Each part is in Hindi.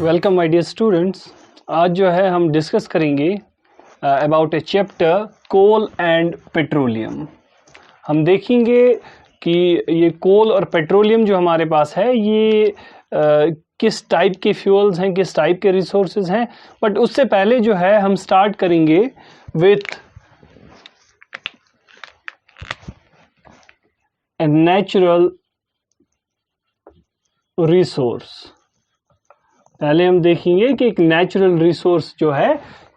Welcome my dear students. आज जो है हम डिस्कस करेंगे about a chapter coal and petroleum. हम देखेंगे कि ये कोल और पेट्रोलियम जो हमारे पास है ये किस टाइप के फ्यूल्स हैं, किस टाइप के रिसोर्सेज हैं। बट उससे पहले जो है हम स्टार्ट करेंगे विथ ए नेचुरल रिसोर्स। पहले हम देखेंगे कि एक नेचुरल रिसोर्स जो है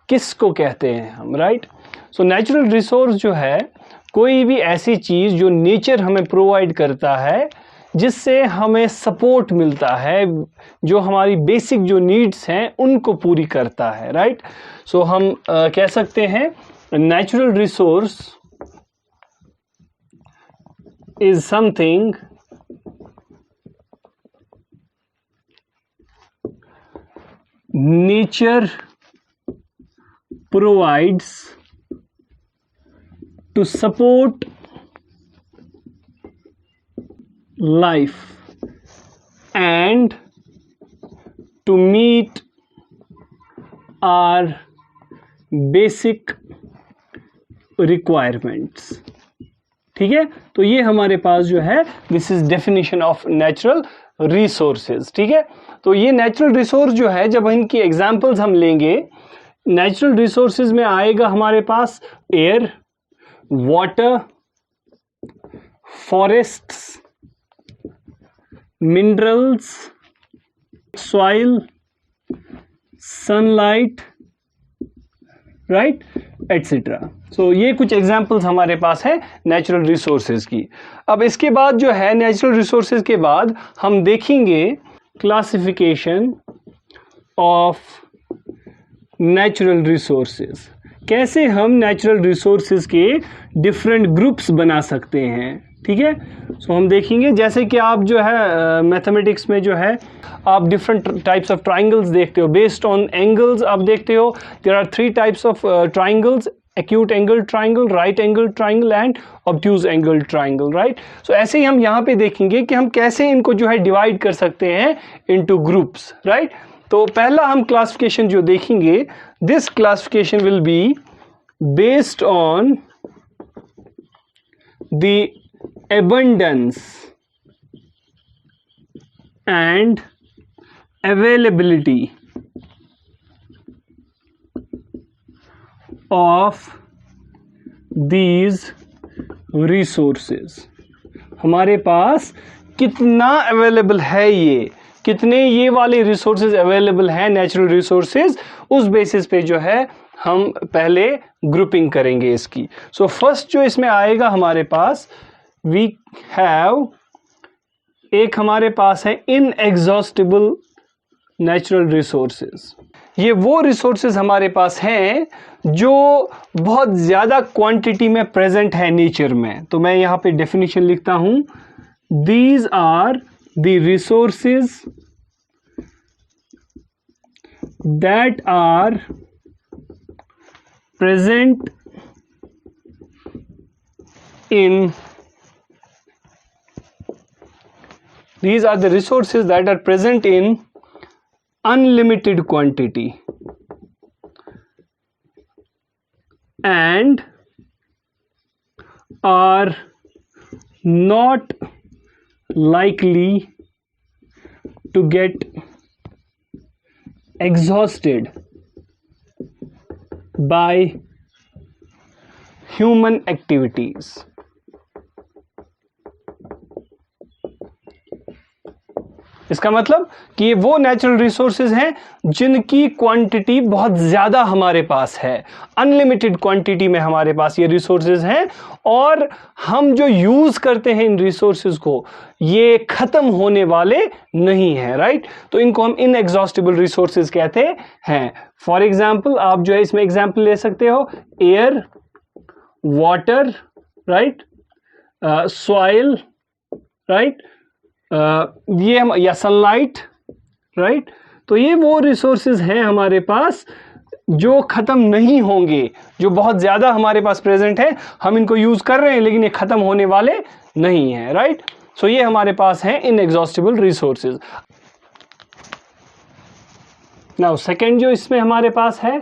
किसको कहते हैं हम, राइट। सो नेचुरल रिसोर्स जो है कोई भी ऐसी चीज़ जो नेचर हमें प्रोवाइड करता है, जिससे हमें सपोर्ट मिलता है, जो हमारी बेसिक जो नीड्स हैं उनको पूरी करता है, राइट। सो हम कह सकते हैं natural resource is something nature provides to support life and to meet our basic requirements। ठीक है, तो ये हमारे पास जो है this is definition of natural resources. ठीक है, तो ये नेचुरल रिसोर्स जो है, जब इनकी एग्जांपल्स हम लेंगे, नेचुरल रिसोर्सेज में आएगा हमारे पास air, water, forests, minerals, soil, sunlight, right, etcetera. So ये कुछ एग्जांपल्स हमारे पास है नेचुरल रिसोर्सेज की। अब इसके बाद जो है नेचुरल रिसोर्सेज के बाद हम देखेंगे क्लासिफिकेशन ऑफ नेचुरल रिसोर्सेज। कैसे हम नेचुरल रिसोर्सेज के डिफरेंट ग्रुप्स बना सकते हैं। ठीक है, सो हम देखेंगे जैसे कि आप जो है मैथमेटिक्स में जो है आप डिफरेंट टाइप्स ऑफ ट्राइंगल्स देखते हो, बेस्ड ऑन एंगल्स आप देखते हो। There are 3 types of triangles, acute angle triangle, right angle triangle and obtuse angle triangle, right। so ऐसे ही हम यहाँ पे देखेंगे कि हम कैसे इनको जो है डिवाइड कर सकते हैं into groups, right। तो पहला हम क्लासिफिकेशन जो देखेंगे, this classification will be based on the abundance and availability of these resources। हमारे पास कितना अवेलेबल है, ये कितने ये वाले रिसोर्सेज अवेलेबल हैं नेचुरल रिसोर्सेज, उस बेसिस पे जो है हम पहले ग्रुपिंग करेंगे इसकी। सो फर्स्ट जो इसमें आएगा हमारे पास, वी हैव एक हमारे पास है इनएग्जॉस्टिबल नेचुरल रिसोर्सेज। ये वो रिसोर्सेज हमारे पास हैं जो बहुत ज़्यादा क्वांटिटी में प्रेजेंट है नेचर में। तो मैं यहाँ पे डेफिनेशन लिखता हूँ, these are the resources that are present in these are the resources that are present in unlimited quantity and are not likely to get exhausted by human activities। इसका मतलब कि ये वो नेचुरल रिसोर्सेज हैं जिनकी क्वांटिटी बहुत ज़्यादा हमारे पास है, अनलिमिटेड क्वांटिटी में हमारे पास ये रिसोर्सेज हैं, और हम जो यूज़ करते हैं इन रिसोर्सेज को ये ख़त्म होने वाले नहीं हैं, राइट। तो इनको हम इनएग्जॉस्टिबल रिसोर्सेज कहते हैं। फॉर एग्जाम्पल आप जो है इसमें एग्जाम्पल ले सकते हो, air, water, right, soil, right, ये हम, या सनलाइट, राइट। तो ये वो रिसोर्सेज हैं हमारे पास जो ख़त्म नहीं होंगे, जो बहुत ज़्यादा हमारे पास प्रेजेंट है, हम इनको यूज़ कर रहे हैं लेकिन ये ख़त्म होने वाले नहीं हैं, राइट। सो ये हमारे पास है इनएग्जॉस्टिबल रिसोर्सेज। नाउ सेकेंड जो इसमें हमारे पास है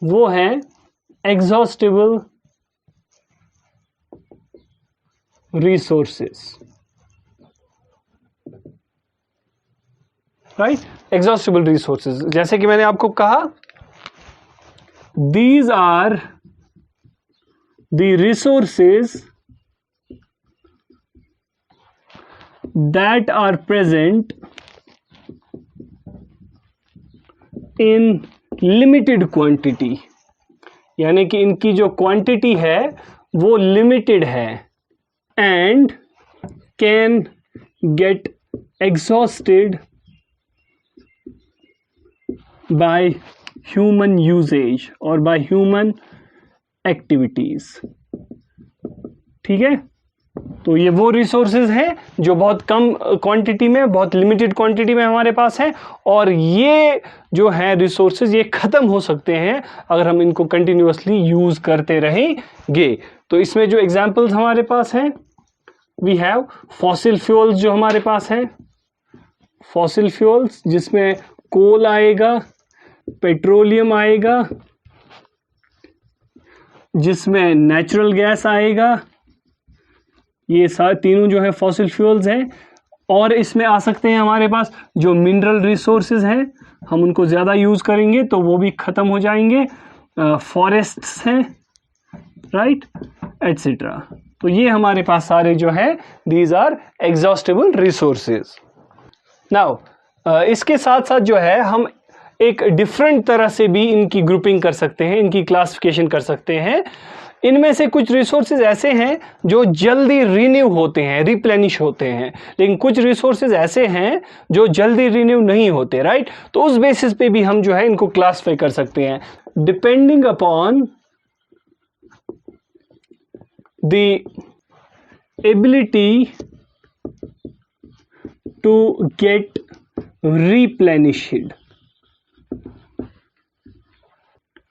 वो है exhaustible resources, right. Exhaustible resources, जैसे कि मैंने आपको कहा, these are the resources that are present in limited quantity, यानी कि इनकी जो क्वांटिटी है वो लिमिटेड है, and can get exhausted by human uses और बाय ह्यूमन एक्टिविटीज। ठीक है, तो ये वो रिसोर्सेज हैं जो बहुत कम क्वांटिटी में, बहुत लिमिटेड क्वांटिटी में हमारे पास है, और ये जो है रिसोर्सेज ये खत्म हो सकते हैं अगर हम इनको कंटिन्यूअसली यूज करते रहेंगे। तो इसमें जो एग्जांपल्स हमारे पास हैं, वी हैव फॉसिल फ्यूल्स जो हमारे पास हैं, फॉसिल फ्यूल्स जिसमें कोल आएगा, पेट्रोलियम आएगा, जिसमें नेचुरल गैस आएगा, ये तीनों जो है फॉसिल फ्यूल्स हैं। और इसमें आ सकते हैं हमारे पास जो मिनरल रिसोर्सेज हैं, हम उनको ज़्यादा यूज़ करेंगे तो वो भी ख़त्म हो जाएंगे, फॉरेस्ट्स हैं, राइट, एटसेट्रा। तो ये हमारे पास सारे जो है these are exhaustible resources. Now इसके साथ साथ जो है हम एक डिफरेंट तरह से भी इनकी ग्रुपिंग कर सकते हैं, इनकी क्लासिफिकेशन कर सकते हैं। इनमें से कुछ रिसोर्सेज ऐसे हैं जो जल्दी रिन्यू होते हैं, रिप्लेनिश होते हैं, लेकिन कुछ रिसोर्सेज ऐसे हैं जो जल्दी रिन्यू नहीं होते, राइट। तो उस बेसिस पे भी हम जो है इनको क्लासिफाई कर सकते हैं, depending upon the ability to get replenished.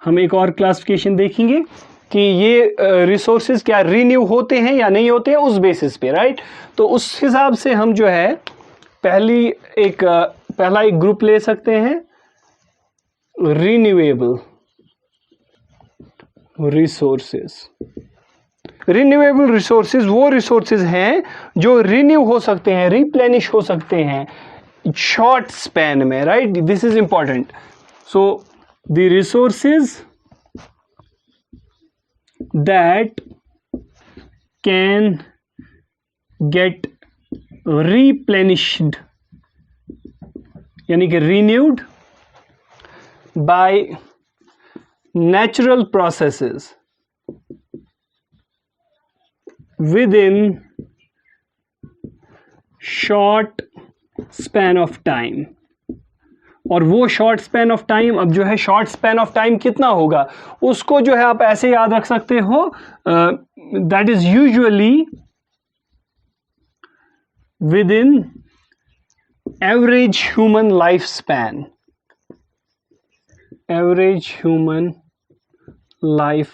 हम एक और क्लासिफिकेशन देखेंगे कि ये रिसोर्सेज क्या रिन्यू होते हैं या नहीं होते हैं उस बेसिस पे, राइट। तो उस हिसाब से हम जो है पहला एक ग्रुप ले सकते हैं, रिन्यूएबल रिसोर्सेज। रिन्यूएबल रिसोर्सेज वो रिसोर्सेज हैं जो रिन्यू हो सकते हैं, रिप्लेनिश हो सकते हैं शॉर्ट स्पैन में, right. This is important. So the resources that can get replenished यानी कि renewed by natural processes within short span of time। और वो शॉर्ट स्पैन ऑफ टाइम, अब जो है शॉर्ट स्पैन ऑफ टाइम कितना होगा उसको जो है आप ऐसे याद रख सकते हो, that is usually with in average human life span, average human life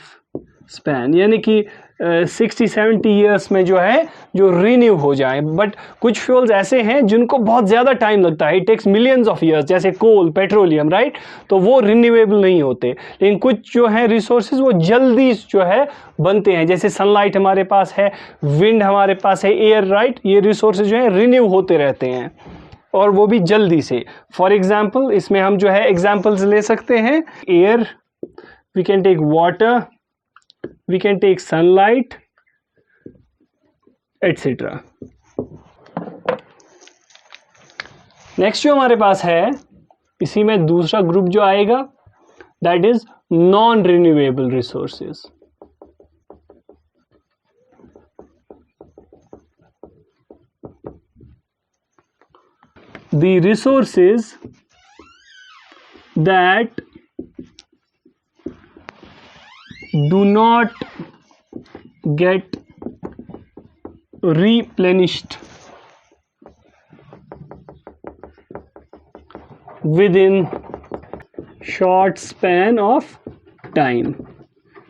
span, यानी कि 60-70 ईयर्स में जो है जो रिन्यू हो जाए। बट कुछ फ्यूल्स ऐसे हैं जिनको बहुत ज़्यादा टाइम लगता है, it takes millions of years, जैसे कोल, पेट्रोलियम, राइट। तो वो रिन्यूएबल नहीं होते। लेकिन कुछ जो है रिसोर्सेज वो जल्दी जो है बनते हैं, जैसे सनलाइट हमारे पास है, विंड हमारे पास है, एयर, राइट। ये रिसोर्सेज जो है रिन्यू होते रहते हैं और वो भी जल्दी से। फॉर एग्जाम्पल इसमें हम जो है एग्जाम्पल्स ले सकते हैं, air, we can take water, we can take sunlight, etc. Next जो हमारे पास है, इसी में दूसरा ग्रुप जो आएगा that is non renewable resources. The resources that do not get replenished within short span of time।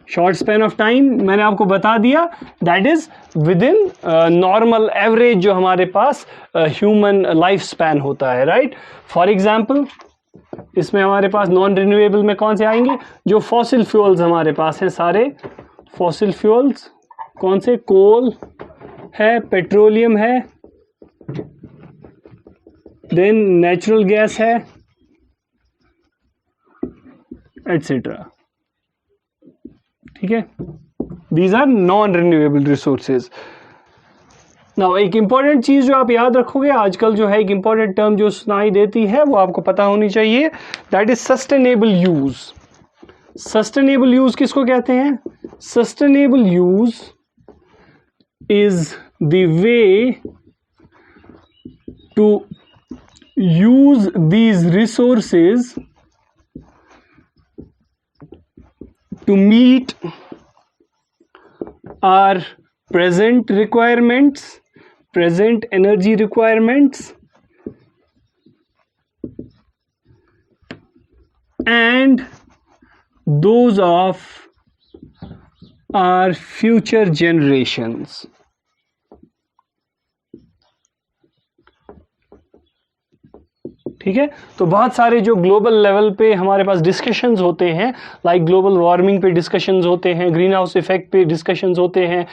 Short span of time मैंने आपको बता दिया, that is with in normal average जो हमारे पास ह्यूमन लाइफ स्पैन होता है, राइट। फॉर एग्जाम्पल इसमें हमारे पास नॉन रिन्यूएबल में कौन से आएंगे? जो फॉसिल फ्यूल्स हमारे पास हैं सारे फॉसिल फ्यूल्स, कौन से? कोल है, पेट्रोलियम है, देन नेचुरल गैस है, एटसेट्रा। ठीक है, these are non renewable resources. Now एक इंपॉर्टेंट चीज जो आप याद रखोगे, आजकल जो है एक इंपॉर्टेंट टर्म जो सुनाई देती है वो आपको पता होनी चाहिए, that is sustainable use. Sustainable use किसको कहते हैं? Sustainable use is the way to use these resources to meet our present requirements, present energy requirements, and those of our future generations. ठीक है, तो बहुत सारे जो ग्लोबल लेवल पे हमारे पास डिस्कशंस होते हैं, लाइक ग्लोबल वार्मिंग पे डिस्कशंस होते हैं, ग्रीन हाउस इफेक्ट पे डिस्कशंस होते हैं,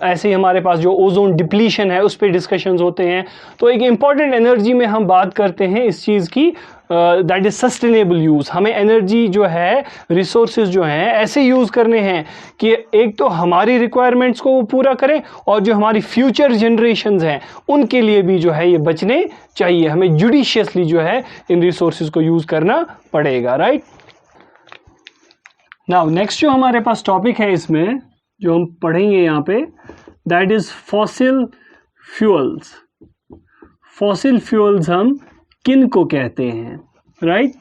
ऐसे ही हमारे पास जो ओजोन डिप्लीशन है उस पे डिस्कशंस होते हैं। तो एक इम्पॉर्टेंट एनर्जी में हम बात करते हैं इस चीज़ की, दैट इज सस्टेनेबल यूज़। हमें एनर्जी जो है, रिसोर्सेज जो हैं ऐसे यूज़ करने हैं कि एक तो हमारी रिक्वायरमेंट्स को वो पूरा करें और जो हमारी फ्यूचर जनरेशन्स हैं उनके लिए भी जो है ये बचने चाहिए। हमें जुडिशियसली जो है इन रिसोर्सेज को यूज़ करना पड़ेगा, राइट। नाउ नेक्स्ट जो हमारे पास टॉपिक है इसमें जो हम पढ़ेंगे यहाँ पे, that is fossil fuels. Fossil fuels हम किन को कहते हैं, राइट।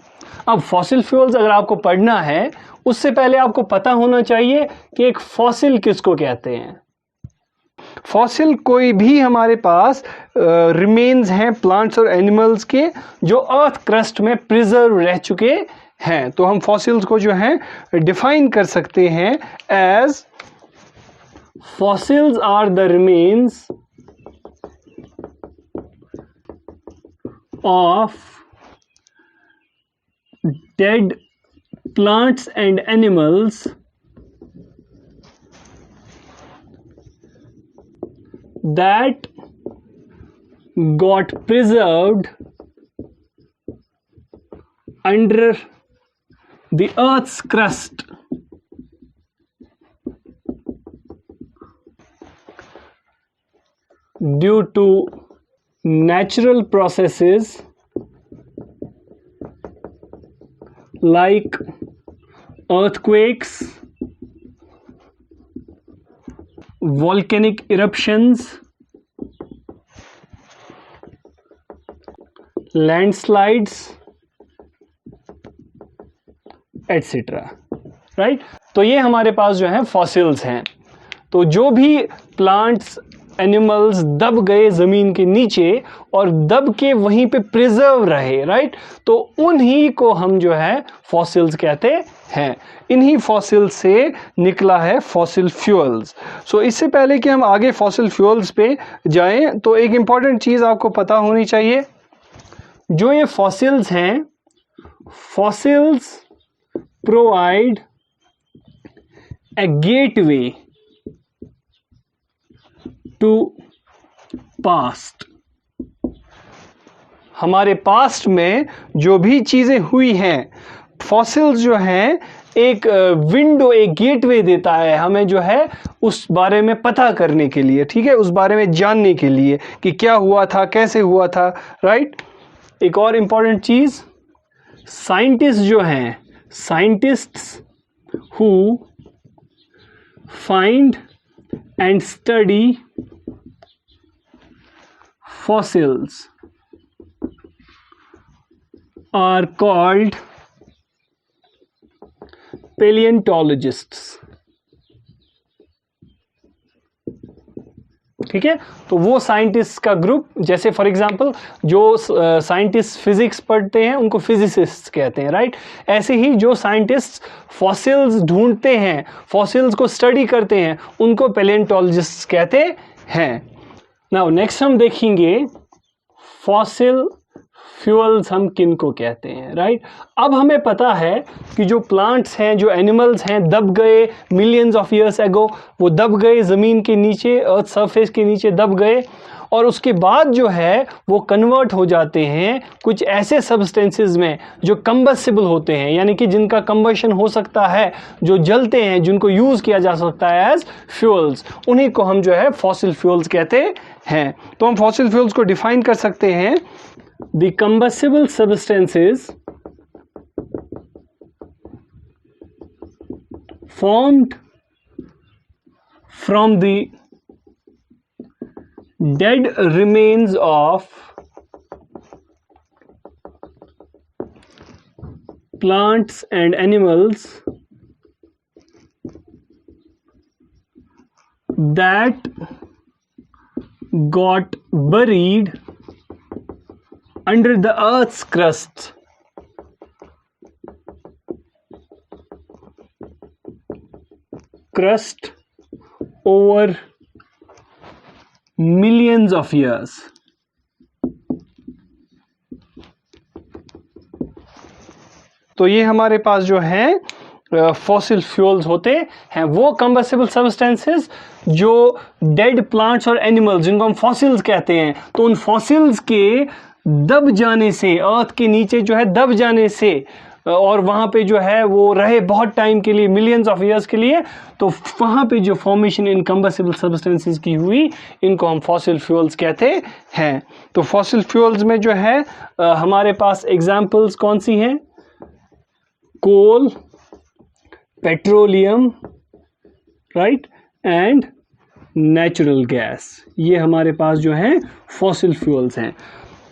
अब फॉसिल फ्यूल्स अगर आपको पढ़ना है उससे पहले आपको पता होना चाहिए कि एक फॉसिल किसको कहते हैं। फॉसिल कोई भी हमारे पास रिमेन्स हैं प्लांट्स और एनिमल्स के जो अर्थ क्रस्ट में प्रिजर्व रह चुके हैं। तो हम फॉसिल्स को जो है डिफाइन कर सकते हैं as fossils are the remains of dead plants and animals that got preserved under the earth's crust due to natural processes like earthquakes, volcanic eruptions, landslides, etc. Right. तो ये हमारे पास जो है फॉसिल्स हैं। तो जो भी प्लांट्स एनिमल्स दब गए ज़मीन के नीचे और दब के वहीं पे प्रिजर्व रहे, राइट, तो उन्हीं को हम जो है फॉसिल्स कहते हैं। इन्हीं फॉसिल से निकला है फॉसिल फ्यूल्स। सो इससे पहले कि हम आगे फॉसिल फ्यूल्स पे जाएं तो एक इम्पॉर्टेंट चीज़ आपको पता होनी चाहिए, जो ये फॉसिल्स हैं, fossils provide a gateway to past. हमारे पास्ट में जो भी चीज़ें हुई हैं, फॉसिल्स जो हैं एक विंडो, एक गेटवे देता है हमें जो है उस बारे में पता करने के लिए, ठीक है, उस बारे में जानने के लिए कि क्या हुआ था, कैसे हुआ था, राइट। एक और इम्पॉर्टेंट चीज़, साइंटिस्ट जो हैं, scientists who find and study fossils are called paleontologists। ठीक है, तो वो साइंटिस्ट का ग्रुप, जैसे फॉर एग्जांपल जो साइंटिस्ट फिजिक्स पढ़ते हैं उनको फिजिसिस्ट कहते हैं, राइट। ऐसे ही जो साइंटिस्ट फॉसिल्स ढूंढते हैं, फॉसिल्स को स्टडी करते हैं, उनको पैलियोंटोलॉजिस्ट कहते हैं। नाउ नेक्स्ट हम देखेंगे फॉसिल फ्यूल्स हम किन को कहते हैं, राइट। अब हमें पता है कि जो प्लांट्स हैं, जो एनिमल्स हैं, दब गए मिलियंस ऑफ ईयर्स एगो, वो दब गए ज़मीन के नीचे, अर्थ सरफेस के नीचे दब गए, और उसके बाद जो है वो कन्वर्ट हो जाते हैं कुछ ऐसे सब्सटेंसेस में जो कंबस्टिबल होते हैं, यानी कि जिनका कंबशन हो सकता है, जो जलते हैं, जिनको यूज़ किया जा सकता है एज फ्यूल्स, उन्हीं को हम जो है फॉसिल फ्यूल्स कहते हैं। तो हम फॉसिल फ्यूल्स को डिफाइन कर सकते हैं, the combustible substances formed from the dead remains of plants and animals that got buried under the earth's crust. Crust over millions of years. तो ये हमारे पास जो है फॉसिल फ्यूल्स होते हैं, वो कंबस्टिबल सब्सटेंसेस जो डेड प्लांट्स और एनिमल्स, जिनको हम फॉसिल्स कहते हैं, तो उन फॉसिल्स के दब जाने से, अर्थ के नीचे जो है दब जाने से, और वहाँ पे जो है वो रहे बहुत टाइम के लिए, मिलियंस ऑफ ईयर्स के लिए, तो वहाँ पे जो फॉर्मेशन इन कंबस्टिबल सब्सटेंसेस की हुई, इनको हम फॉसिल फ्यूल्स कहते हैं। तो फॉसिल फ्यूल्स में जो है हमारे पास एग्जाम्पल्स कौन सी हैं? Coal, petroleum, right, and natural gas, ये हमारे पास जो है फॉसिल फ्यूल्स हैं।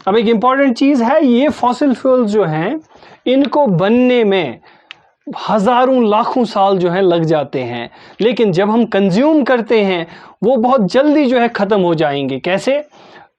अब एक इम्पॉर्टेंट चीज़ है, ये फॉसिल फ्यूल्स जो हैं, इनको बनने में हज़ारों लाखों साल जो है लग जाते हैं, लेकिन जब हम कंज्यूम करते हैं वो बहुत जल्दी जो है ख़त्म हो जाएंगे। कैसे?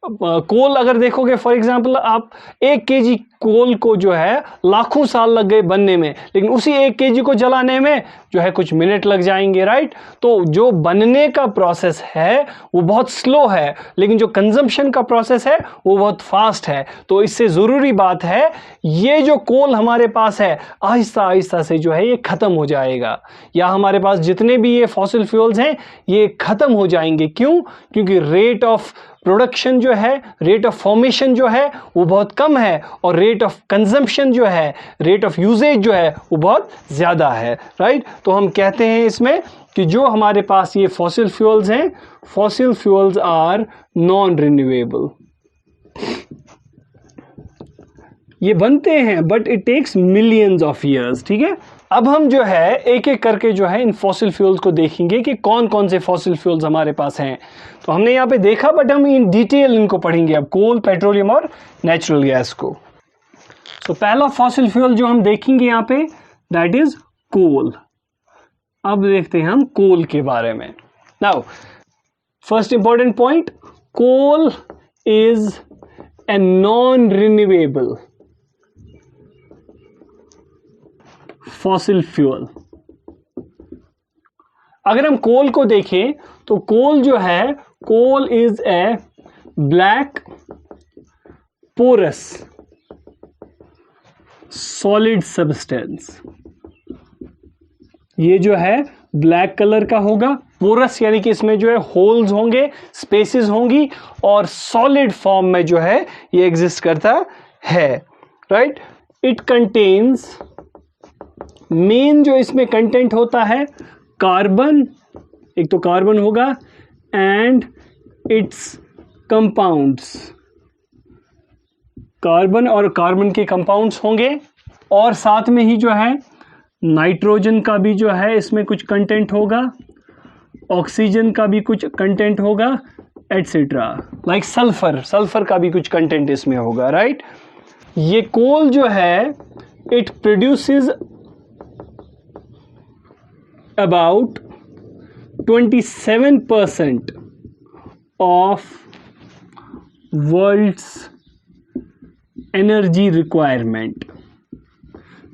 कोल अगर देखोगे, फॉर एग्जांपल, आप 1 केजी कोल को जो है लाखों साल लग गए बनने में, लेकिन उसी 1 केजी को जलाने में जो है कुछ मिनट लग जाएंगे, राइट। तो जो बनने का प्रोसेस है वो बहुत स्लो है, लेकिन जो कंजम्पशन का प्रोसेस है वो बहुत फास्ट है। तो इससे ज़रूरी बात है, ये जो कोल हमारे पास है आहिस्ता आहिस्ता से जो है ये ख़त्म हो जाएगा, या हमारे पास जितने भी ये फॉसिल फ्यूल्स हैं ये ख़त्म हो जाएंगे। क्यों? क्योंकि रेट ऑफ प्रोडक्शन जो है, रेट ऑफ फॉर्मेशन जो है वो बहुत कम है, और रेट ऑफ कंजम्पशन जो है, रेट ऑफ यूजेज जो है वो बहुत ज़्यादा है, राइट। तो हम कहते हैं इसमें कि जो हमारे पास ये फॉसिल फ्यूल्स हैं, fossil fuels are non renewable. ये बनते हैं but it takes millions of years, ठीक है। अब हम जो है एक एक करके जो है इन फॉसिल फ्यूल्स को देखेंगे कि कौन कौन से फॉसिल फ्यूल्स हमारे पास हैं। तो हमने यहाँ पे देखा, बट हम इन डिटेल इनको पढ़ेंगे अब, कोल, पेट्रोलियम और नेचुरल गैस को। तो पहला फॉसिल फ्यूल जो हम देखेंगे यहाँ पे, दैट इज कोल। अब देखते हैं हम कोल के बारे में। Now first important point, coal is a non renewable fossil fuel. अगर हम कोल को देखें तो कोल जो है, coal is a black porous solid substance. ये जो है ब्लैक कलर का होगा, पोरस यानी कि इसमें जो है होल्स होंगे, स्पेसेस होंगी, और सॉलिड फॉर्म में जो है ये एग्जिस्ट करता है, राइट। इट कंटेन्स, मेन जो इसमें कंटेंट होता है कार्बन, एक तो कार्बन होगा, एंड इट्स कंपाउंड्स, कार्बन और कार्बन के कंपाउंड्स होंगे, और साथ में ही जो है नाइट्रोजन का भी जो है इसमें कुछ कंटेंट होगा, ऑक्सीजन का भी कुछ कंटेंट होगा, एटसेट्रा, लाइक सल्फर, सल्फर का भी कुछ कंटेंट इसमें होगा, राइट। ये कोल जो है, it produces about 27% of world's energy requirement।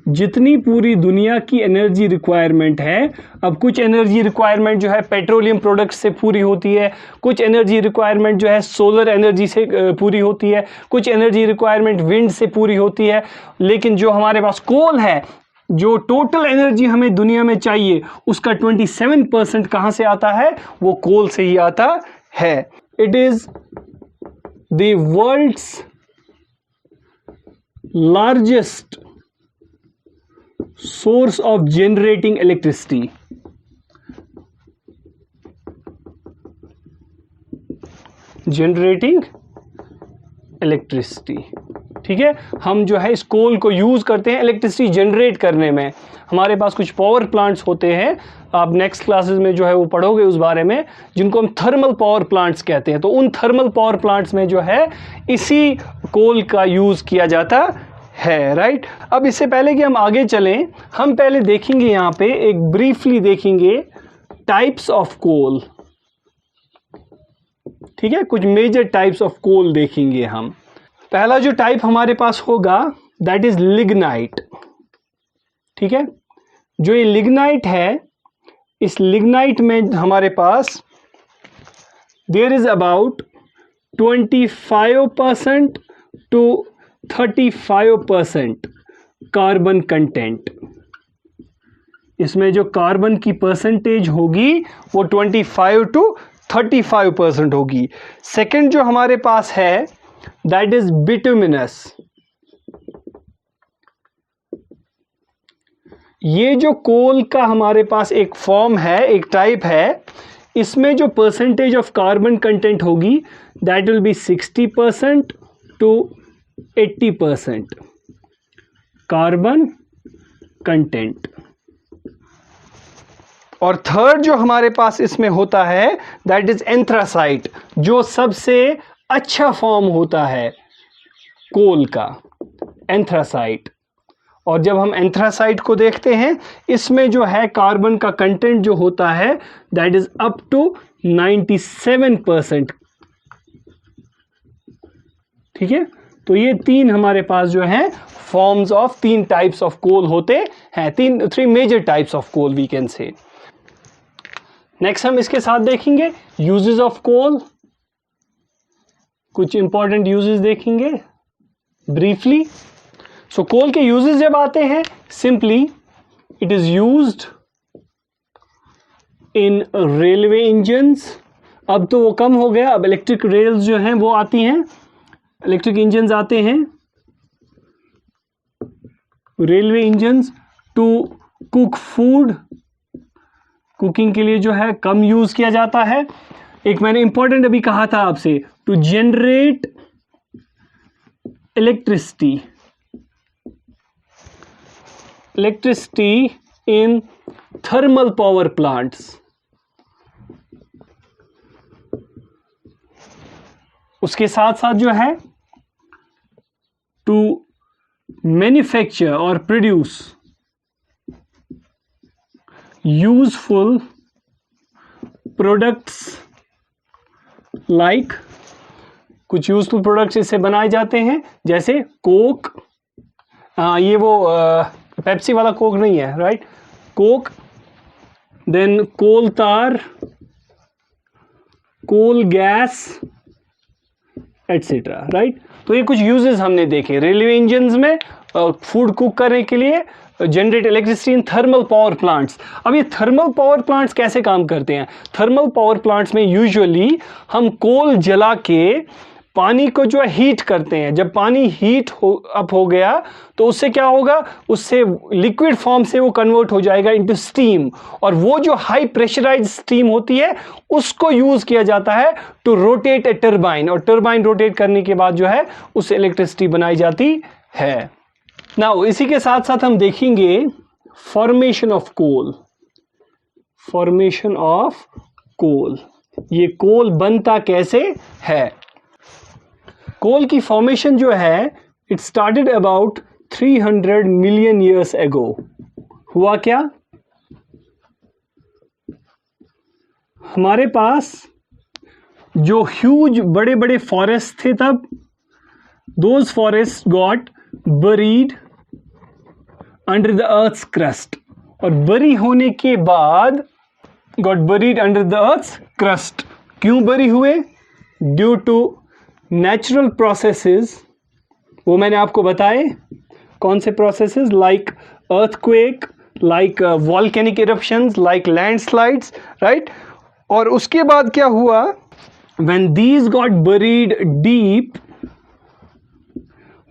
जितनी पूरी दुनिया की एनर्जी रिक्वायरमेंट है, अब कुछ एनर्जी रिक्वायरमेंट जो है पेट्रोलियम प्रोडक्ट से पूरी होती है, कुछ एनर्जी रिक्वायरमेंट जो है सोलर एनर्जी से पूरी होती है, कुछ एनर्जी रिक्वायरमेंट विंड से पूरी होती है, लेकिन जो हमारे पास कोल है, जो टोटल एनर्जी हमें दुनिया में चाहिए उसका 27% कहाँ से आता है? वो कोल से ही आता है। It is the world's largest source of generating electricity. Generating electricity, ठीक है। हम जो है इस कोल को यूज करते हैं इलेक्ट्रिसिटी जनरेट करने में। हमारे पास कुछ पावर प्लांट्स होते हैं, आप नेक्स्ट क्लासेस में जो है वो पढ़ोगे उस बारे में, जिनको हम थर्मल पावर प्लांट्स कहते हैं। तो उन थर्मल पावर प्लांट्स में जो है इसी कोल का यूज किया जाता है, राइट। अब इससे पहले कि हम आगे चलें, हम पहले देखेंगे यहाँ पे एक ब्रीफली देखेंगे टाइप्स ऑफ कोल, ठीक है। कुछ मेजर टाइप्स ऑफ कोल देखेंगे हम। पहला जो टाइप हमारे पास होगा दैट इज लिग्नाइट, ठीक है। जो ये लिग्नाइट है, इस लिग्नाइट में हमारे पास there is about 25% to 35% carbon content. इसमें जो कार्बन की परसेंटेज होगी वो 25 टू 35% होगी। सेकंड जो हमारे पास है दैट इज बिटुमिनस। ये जो कोल का हमारे पास एक फॉर्म है, एक टाइप है, इसमें जो परसेंटेज ऑफ कार्बन कंटेंट होगी that will be 60% to 80% carbon content. और थर्ड जो हमारे पास इसमें होता है दैट इज एंथ्रासाइट, जो सबसे अच्छा फॉर्म होता है कोल का, एंथ्रासाइट। और जब हम एंथ्रासाइट को देखते हैं, इसमें जो है कार्बन का कंटेंट जो होता है दैट इज अप टू 97%, ठीक है। तो ये तीन हमारे पास जो है फॉर्म्स ऑफ, तीन टाइप्स ऑफ कोल होते हैं, three major types of coal we can say. Next हम इसके साथ देखेंगे यूजेस ऑफ कोल, कुछ इंपॉर्टेंट यूजेस देखेंगे ब्रीफली। सो कोल के यूजेस जब आते हैं, simply it is used in railway engines. अब तो वो कम हो गया, अब इलेक्ट्रिक रेल्स जो हैं वो आती हैं, इलेक्ट्रिक इंजन्स आते हैं, railway engines. To cook food, cooking के लिए जो है कम यूज किया जाता है। एक मैंने इंपॉर्टेंट अभी कहा था आपसे, to generate electricity, electricity in thermal power plants. उसके साथ साथ जो है टू मैन्युफैक्चर और प्रोड्यूस यूजफुल प्रोडक्ट्स, लाइक कुछ यूजफुल प्रोडक्ट्स इससे बनाए जाते हैं, जैसे कोक। ये वो पेप्सी वाला कोक नहीं है, राइट, कोक। देन कोल तार, कोल गैस, एटसेट्रा, राइट। तो ये कुछ यूजेस हमने देखे रेलवे इंजन्स में, फूड कुक करने के लिए, generate electricity in thermal power plants. अब ये थर्मल पावर प्लांट्स कैसे काम करते हैं? थर्मल पावर प्लांट्स में यूजुअली हम कोल जला के पानी को जो है हीट करते हैं। जब पानी हीट अप हो गया तो उससे क्या होगा, उससे लिक्विड फॉर्म से वो कन्वर्ट हो जाएगा इनटू स्टीम, और वो जो हाई प्रेशराइज्ड स्टीम होती है उसको यूज किया जाता है टू रोटेट ए टरबाइन, और टरबाइन रोटेट करने के बाद जो है उससे इलेक्ट्रिसिटी बनाई जाती है। नाउ इसी के साथ साथ हम देखेंगे formation of coal, formation of coal, ये कोल बनता कैसे है। कोल की फॉर्मेशन जो है it started about 300 million years ago. हुआ क्या, हमारे पास जो ह्यूज बड़े बड़े फॉरेस्ट थे तब, those forest got buried under the earth's crust, और बरी होने के बाद got buried under the earth's crust. क्यों बरी हुए? ड्यू टू नेचुरल प्रोसेसेस, वो मैंने आपको बताए कौन से processes, like earthquake, like volcanic eruptions, like landslides, right. और उसके बाद क्या हुआ? When these got buried deep,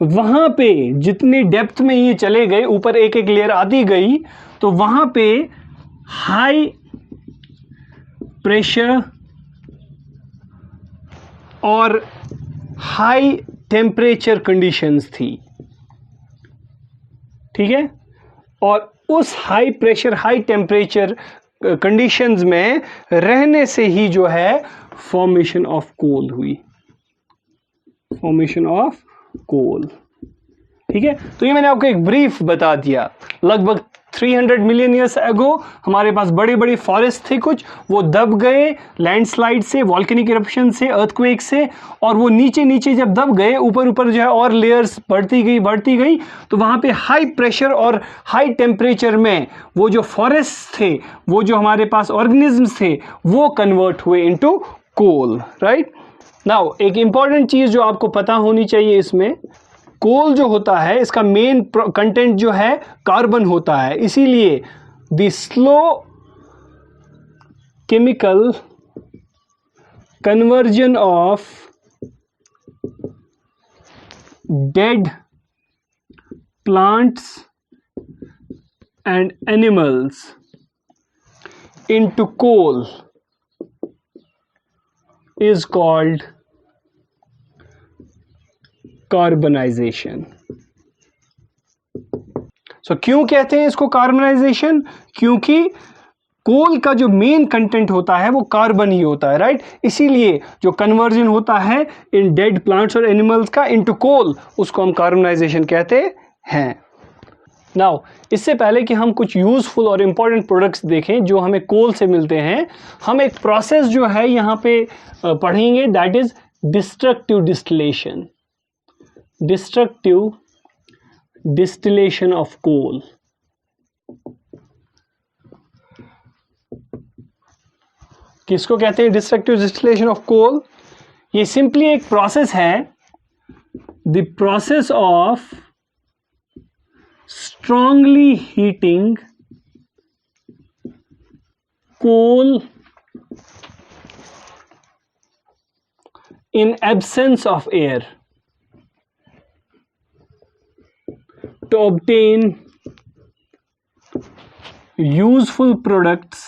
वहां पे जितने डेप्थ में ये चले गए, ऊपर एक एक लेयर आती गई, तो वहां पे हाई प्रेशर और हाई टेम्परेचर कंडीशंस थी, ठीक है। और उस high pressure high temperature conditions में रहने से ही जो है फॉर्मेशन ऑफ कोल हुई, फॉर्मेशन ऑफ कोल, ठीक है। तो ये मैंने आपको एक ब्रीफ बता दिया। लगभग 300 मिलियन ईयर्स अगो हमारे पास बड़े बड़े फॉरेस्ट थे, कुछ वो दब गए लैंडस्लाइड से, वॉल्केनिक इरप्शन से, अर्थक्वेक से, और वो नीचे नीचे जब दब गए, ऊपर ऊपर जो है और लेयर्स बढ़ती गई, तो वहां पे हाई प्रेशर और हाई टेम्परेचर में वो जो फॉरेस्ट थे, वो जो हमारे पास ऑर्गेनिजम्स थे, वो कन्वर्ट हुए इनटू कोल, राइट। नाउ एक इंपॉर्टेंट चीज जो आपको पता होनी चाहिए, इसमें कोल जो होता है इसका मेन कंटेंट जो है कार्बन होता है, इसीलिए the slow chemical conversion of dead plants and animals into coal is called carbonisation. So क्यों कहते हैं इसको कार्बनाइजेशन? क्योंकि कोल का जो मेन कंटेंट होता है वो कार्बन ही होता है, राइट। इसीलिए जो कन्वर्जन होता है इन डेड प्लांट्स और एनिमल्स का इनटू कोल, उसको हम कार्बनाइजेशन कहते हैं। नाउ इससे पहले कि हम कुछ यूजफुल और इंपॉर्टेंट प्रोडक्ट्स देखें जो हमें कोल से मिलते हैं, हम एक प्रोसेस जो है यहाँ पे पढ़ेंगे, that is destructive distillation. Destructive distillation of coal. किसको कहते हैं डिस्ट्रक्टिव डिस्टिलेशन ऑफ कोल? ये सिंपली एक प्रोसेस है, the process of strongly heating coal in absence of air to obtain useful products।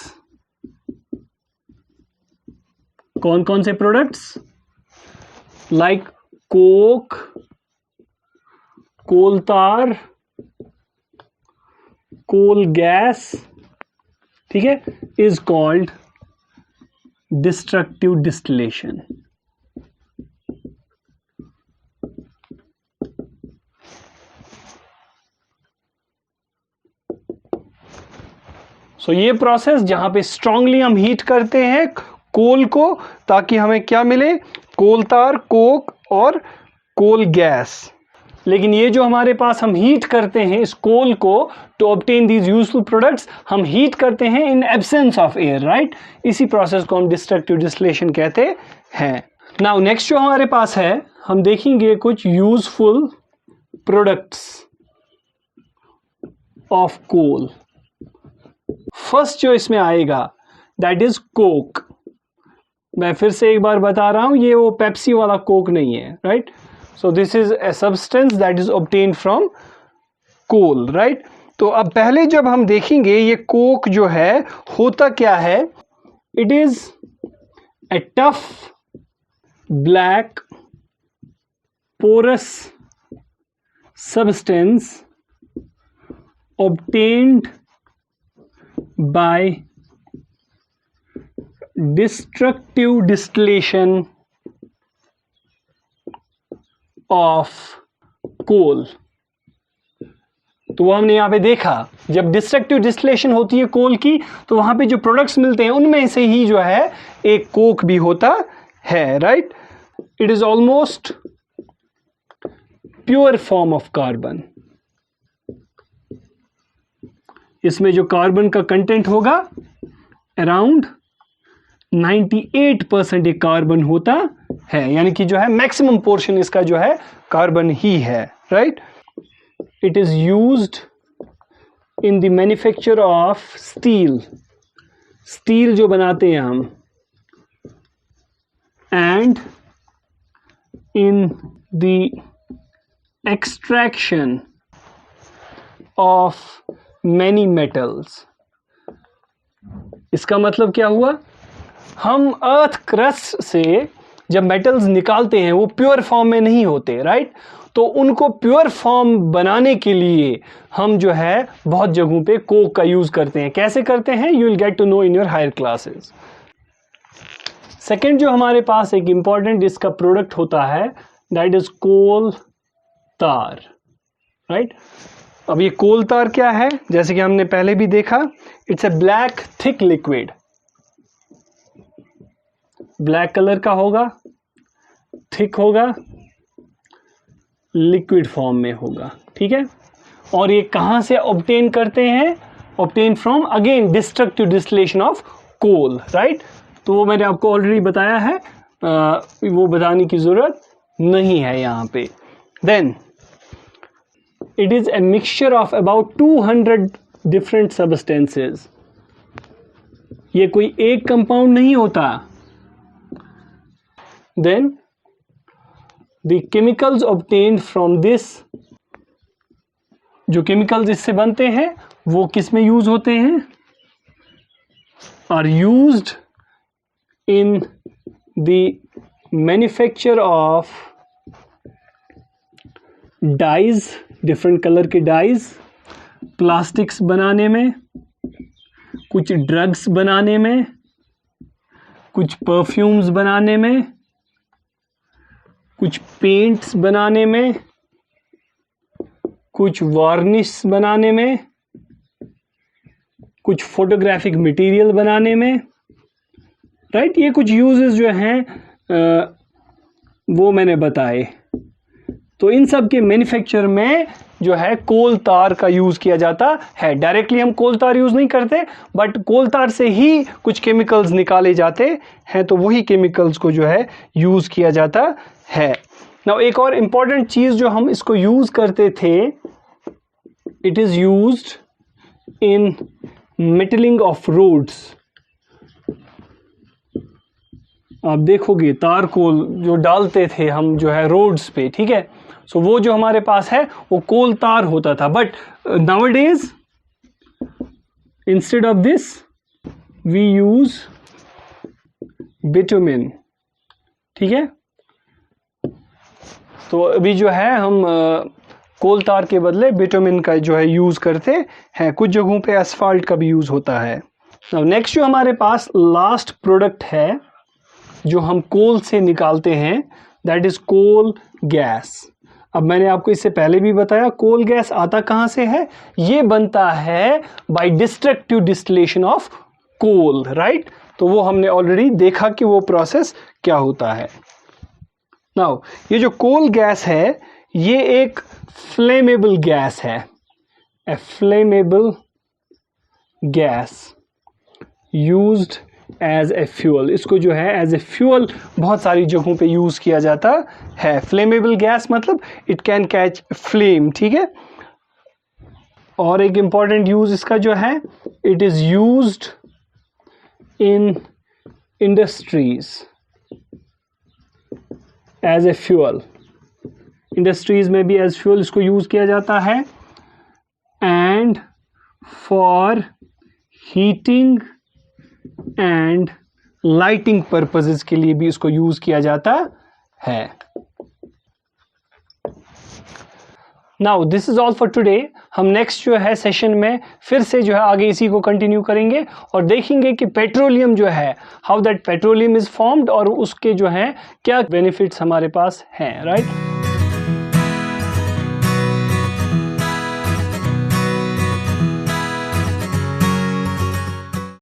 कौन कौन से प्रोडक्ट्स? लाइक कोक, कोल तार, कोल गैस, ठीक है, इज कॉल्ड डिस्ट्रक्टिव डिस्टिलेशन। सो ये प्रोसेस जहां पे स्ट्रांगली हम हीट करते हैं कोल को, ताकि हमें क्या मिले? कोल तार, कोक और कोल गैस। लेकिन ये जो हमारे पास हम हीट करते हैं इस कोल को to obtain these useful products, हम हीट करते हैं in absence of air, right. इसी प्रोसेस को हम डिस्ट्रक्टिव डिस्टिलेशन कहते हैं। नाउ नेक्स्ट जो हमारे पास है, हम देखेंगे कुछ useful products of coal. First जो इसमें आएगा दैट इज कोक। मैं फिर से एक बार बता रहा हूं, ये वो पेप्सी वाला कोक नहीं है, right. So this is a substance that is obtained from coal, right? तो अब पहले जब हम देखेंगे ये कोक जो है होता क्या है, it is a tough black porous substance obtained by destructive distillation of coal. तो वो हमने यहां पे देखा, जब डिस्ट्रक्टिव डिस्टिलेशन होती है कोल की, तो वहां पे जो प्रोडक्ट्स मिलते हैं उनमें से ही जो है एक कोक भी होता है, right. It is almost pure form of carbon. इसमें जो कार्बन का कंटेंट होगा अराउंड 98% ये कार्बन होता है, यानी कि जो है मैक्सिमम पोर्शन इसका जो है कार्बन ही है, right. It is used in the manufacture of steel, steel जो बनाते हैं हम, and in the extraction of many metals. इसका मतलब क्या हुआ, हम अर्थ क्रस्ट से जब मेटल्स निकालते हैं वो प्योर फॉर्म में नहीं होते, राइट। तो उनको प्योर फॉर्म बनाने के लिए हम जो है बहुत जगहों पे कोक का यूज करते हैं। कैसे करते हैं, you will get to know in your higher classes. Second जो हमारे पास एक इंपॉर्टेंट इसका प्रोडक्ट होता है दैट इज कोल तार, राइट। अब ये कोल तार क्या है, जैसे कि हमने पहले भी देखा, it's a black thick liquid, black colour का होगा, थिक होगा, लिक्विड फॉर्म में होगा, ठीक है। और ये कहां से ऑब्टेन करते हैं, obtain from again destructive distillation of coal, right. तो वो मैंने आपको ऑलरेडी बताया है, वो बताने की जरूरत नहीं है यहाँ पे। Then it is a mixture of about 200 different substances. ये कोई एक कंपाउंड नहीं होता। Then the chemicals obtained from this, जो केमिकल्स इससे बनते हैं वो किस में यूज होते हैं, are used in the manufacture of dyes, different colour के डाइज, प्लास्टिक्स बनाने में, कुछ ड्रग्स बनाने में, कुछ परफ्यूम्स बनाने में, कुछ पेंट्स बनाने में, कुछ वार्निश बनाने में, कुछ फोटोग्राफिक मटेरियल बनाने में, राइट। ये कुछ यूजेस जो हैं वो मैंने बताए। तो इन सब के मैन्युफैक्चर में जो है कोल तार का यूज किया जाता है। डायरेक्टली हम कोल तार यूज नहीं करते, बट कोल तार से ही कुछ केमिकल्स निकाले जाते हैं, तो वही केमिकल्स को जो है यूज किया जाता है। नाउ एक और इंपॉर्टेंट चीज जो हम इसको यूज करते थे, it is used in metalling of roads. आप देखोगे तार कोल जो डालते थे हम जो है रोड्स पे, ठीक है। सो वो जो हमारे पास है वो कोल तार होता था, but nowadays instead of this we use bitumen, ठीक है। तो अभी जो है हम कोल तार के बदले बिटुमिन का जो है यूज करते हैं। कुछ जगहों पे एस्फाल्ट का भी यूज होता है। नेक्स्ट जो हमारे पास लास्ट प्रोडक्ट है जो हम कोल से निकालते हैं, दैट इज कोल गैस। अब मैंने आपको इससे पहले भी बताया कोल गैस आता कहां से है, ये बनता है by destructive distillation of coal, right. तो वो हमने ऑलरेडी देखा कि वो प्रोसेस क्या होता है। नाउ ये जो कोल गैस है ये एक फ्लेमेबल गैस है, a flammable gas used as a fuel. इसको जो है एज ए फ्यूल बहुत सारी जगहों पे यूज किया जाता है। फ्लेमेबल गैस मतलब इट कैन कैच फ्लेम, ठीक है। और एक इंपॉर्टेंट यूज इसका जो है, it is used in industries as a fuel. Industries में भी एज फ्यूल इसको यूज किया जाता है, and for heating and lighting purposes के लिए भी इसको यूज किया जाता है। Now this is all for today. हम नेक्स्ट जो है सेशन में फिर से जो है आगे इसी को कंटिन्यू करेंगे और देखेंगे कि पेट्रोलियम जो है, how that petroleum is formed और उसके जो है क्या बेनिफिट्स हमारे पास हैं, राइट।